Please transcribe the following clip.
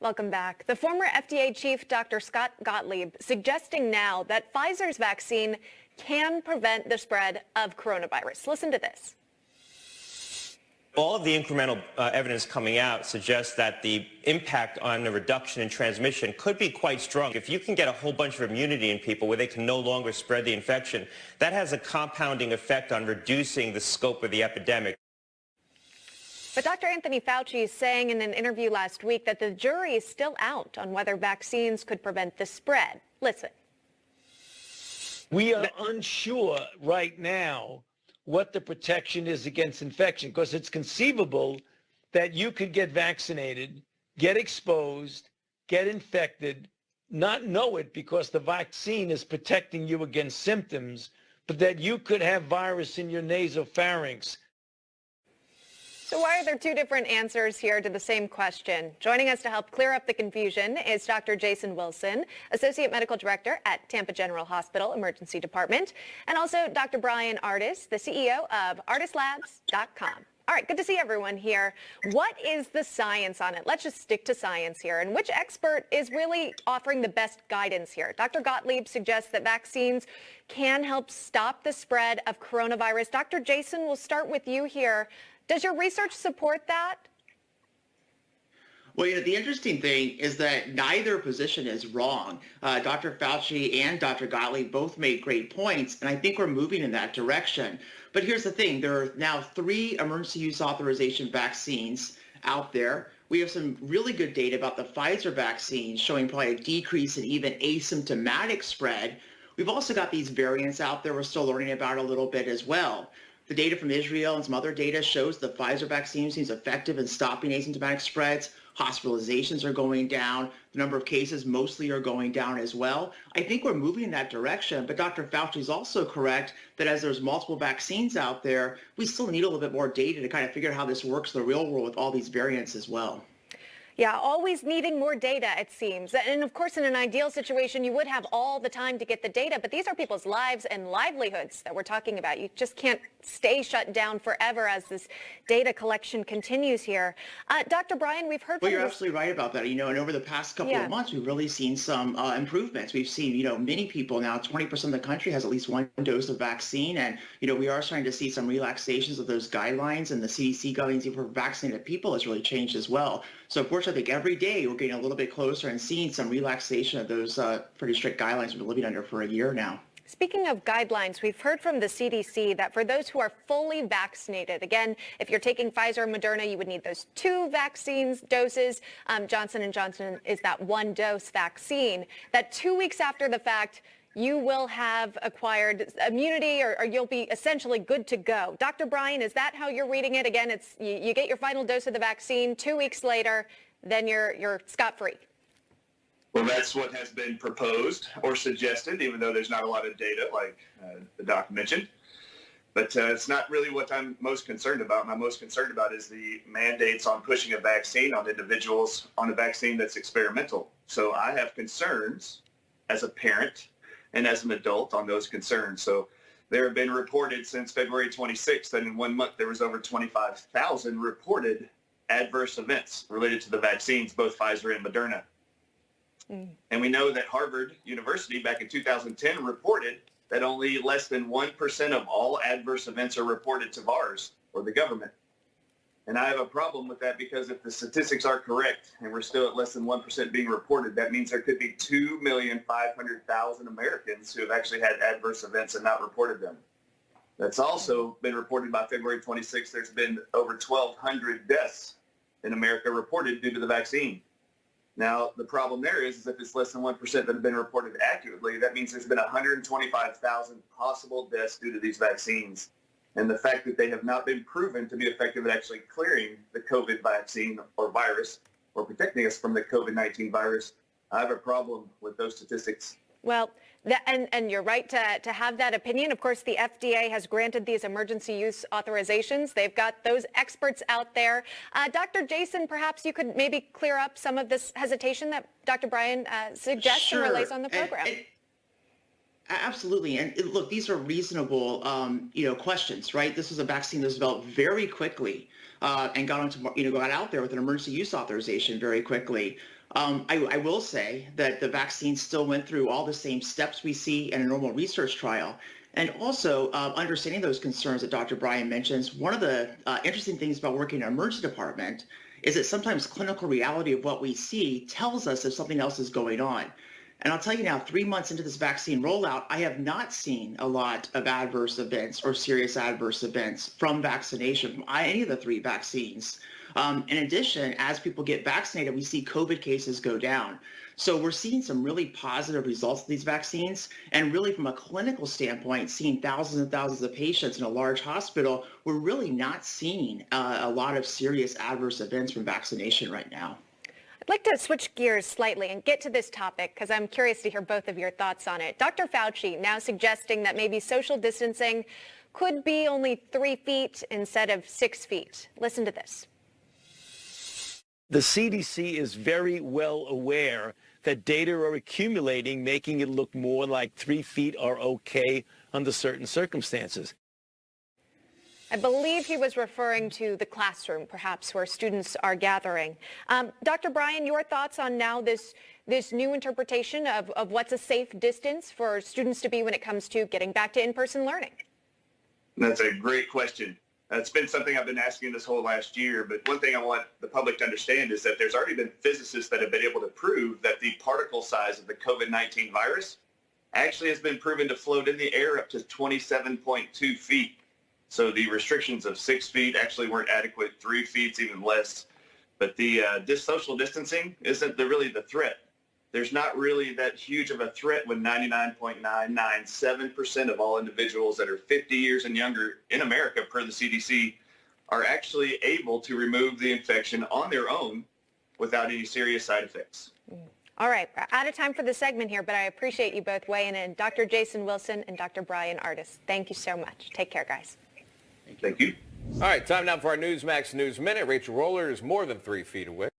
Welcome back. The former FDA chief, Dr. Scott Gottlieb, suggesting now that Pfizer's vaccine can prevent the spread of coronavirus. Listen to this. All of the incremental evidence coming out suggests that the impact on the reduction in transmission could be quite strong. If you can get a whole bunch of immunity in people where they can no longer spread the infection, that has a compounding effect on reducing the scope of the epidemic. But Dr. Anthony Fauci is saying in an interview last week that the jury is still out on whether vaccines could prevent the spread. Listen. We are unsure right now what the protection is against infection, because it's conceivable that you could get vaccinated, get exposed, get infected, not know it because the vaccine is protecting you against symptoms, but that you could have virus in your nasopharynx. So why are there two different answers here to the same question? Joining us to help clear up the confusion is Dr. Jason Wilson, Associate Medical Director at Tampa General Hospital Emergency Department, and also Dr. Bryan Ardis, the CEO of ArdisLabs.com. All right, good to see everyone here. What is the science on it? Let's just stick to science here. And which expert is really offering the best guidance here? Dr. Gottlieb suggests that vaccines can help stop the spread of coronavirus. Dr. Jason, we'll start with you here. Does your research support that? Well, the interesting thing is that neither position is wrong. Dr. Fauci and Dr. Gottlieb both made great points, and I think we're moving in that direction. But here's the thing. There are now 3 emergency use authorization vaccines out there. We have some really good data about the Pfizer vaccine showing probably a decrease in even asymptomatic spread. We've also got these variants out there we're still learning about a little bit as well. The data from Israel and some other data shows the Pfizer vaccine seems effective in stopping asymptomatic spreads. Hospitalizations are going down. The number of cases mostly are going down as well. I think we're moving in that direction, but Dr. Fauci is also correct that as there's multiple vaccines out there, we still need a little bit more data to kind of figure out how this works in the real world with all these variants as well. Yeah, always needing more data, it seems. And of course, in an ideal situation, you would have all the time to get the data, but these are people's lives and livelihoods that we're talking about. You just can't stay shut down forever as this data collection continues here. Dr. Bryan, we've heard from you're absolutely right about that. And over the past couple of months, we've really seen some improvements. We've seen, many people now, 20% of the country has at least 1 dose of vaccine. And, we are starting to see some relaxations of those guidelines, and the CDC guidelines even for vaccinated people has really changed as well. So unfortunately, I think every day we're getting a little bit closer and seeing some relaxation of those pretty strict guidelines we've been living under for a year now. Speaking of guidelines, we've heard from the CDC that for those who are fully vaccinated, again, if you're taking Pfizer and Moderna, you would need those 2 vaccines doses. Johnson & Johnson is that 1-dose vaccine, that 2 weeks after the fact, you will have acquired immunity or you'll be essentially good to go. Dr. Bryan, is that how you're reading it? Again, it's you get your final dose of the vaccine 2 weeks later, then you're scot-free. Well, that's what has been proposed or suggested, even though there's not a lot of data like the doc mentioned. But it's not really what I'm most concerned about. What I'm most concerned about is the mandates on pushing a vaccine on individuals on a vaccine that's experimental. So I have concerns as a parent and as an adult on those concerns. So there have been reported since February 26th that in 1 month there was over 25,000 reported adverse events related to the vaccines, both Pfizer and Moderna. And we know that Harvard University back in 2010 reported that only less than 1% of all adverse events are reported to VAERS or the government. And I have a problem with that because if the statistics are correct and we're still at less than 1% being reported, that means there could be 2,500,000 Americans who have actually had adverse events and not reported them. That's also been reported by February 26th. There's been over 1,200 deaths in America reported due to the vaccine. Now, the problem there is if it's less than 1% that have been reported accurately, that means there's been 125,000 possible deaths due to these vaccines. And the fact that they have not been proven to be effective at actually clearing the COVID vaccine or virus or protecting us from the COVID-19 virus, I have a problem with those statistics. Well, and you're right to have that opinion. Of course, the FDA has granted these emergency use authorizations. They've got those experts out there. Dr. Jason, perhaps you could maybe clear up some of this hesitation that Dr. Bryan suggests and relays on the program. Absolutely. And look, these are reasonable, questions, right? This is a vaccine that was developed very quickly and got out there with an emergency use authorization very quickly. I will say that the vaccine still went through all the same steps we see in a normal research trial. And also understanding those concerns that Dr. Bryan mentions, one of the interesting things about working in an emergency department is that sometimes clinical reality of what we see tells us if something else is going on. And I'll tell you now, 3 months into this vaccine rollout, I have not seen a lot of adverse events or serious adverse events from vaccination from any of the 3 vaccines. In addition, as people get vaccinated, we see COVID cases go down. So we're seeing some really positive results of these vaccines. And really from a clinical standpoint, seeing thousands and thousands of patients in a large hospital, we're really not seeing a lot of serious adverse events from vaccination right now. I'd like to switch gears slightly and get to this topic because I'm curious to hear both of your thoughts on it. Dr. Fauci now suggesting that maybe social distancing could be only 3 feet instead of 6 feet. Listen to this. The CDC is very well aware that data are accumulating, making it look more like 3 feet are okay under certain circumstances. I believe he was referring to the classroom, perhaps, where students are gathering. Dr. Bryan, your thoughts on now this new interpretation of what's a safe distance for students to be when it comes to getting back to in-person learning? That's a great question. It's been something I've been asking this whole last year, but one thing I want the public to understand is that there's already been physicists that have been able to prove that the particle size of the COVID-19 virus actually has been proven to float in the air up to 27.2 feet. So the restrictions of 6 feet actually weren't adequate, 3 feet's even less. But the social distancing isn't really the threat. There's not really that huge of a threat when 99.997% of all individuals that are 50 years and younger in America, per the CDC, are actually able to remove the infection on their own without any serious side effects. All right, we're out of time for the segment here, but I appreciate you both weighing in. Dr. Jason Wilson and Dr. Bryan Ardis, thank you so much. Take care, guys. Thank you. All right, time now for our Newsmax News Minute. Rachel Roller is more than 3 feet away.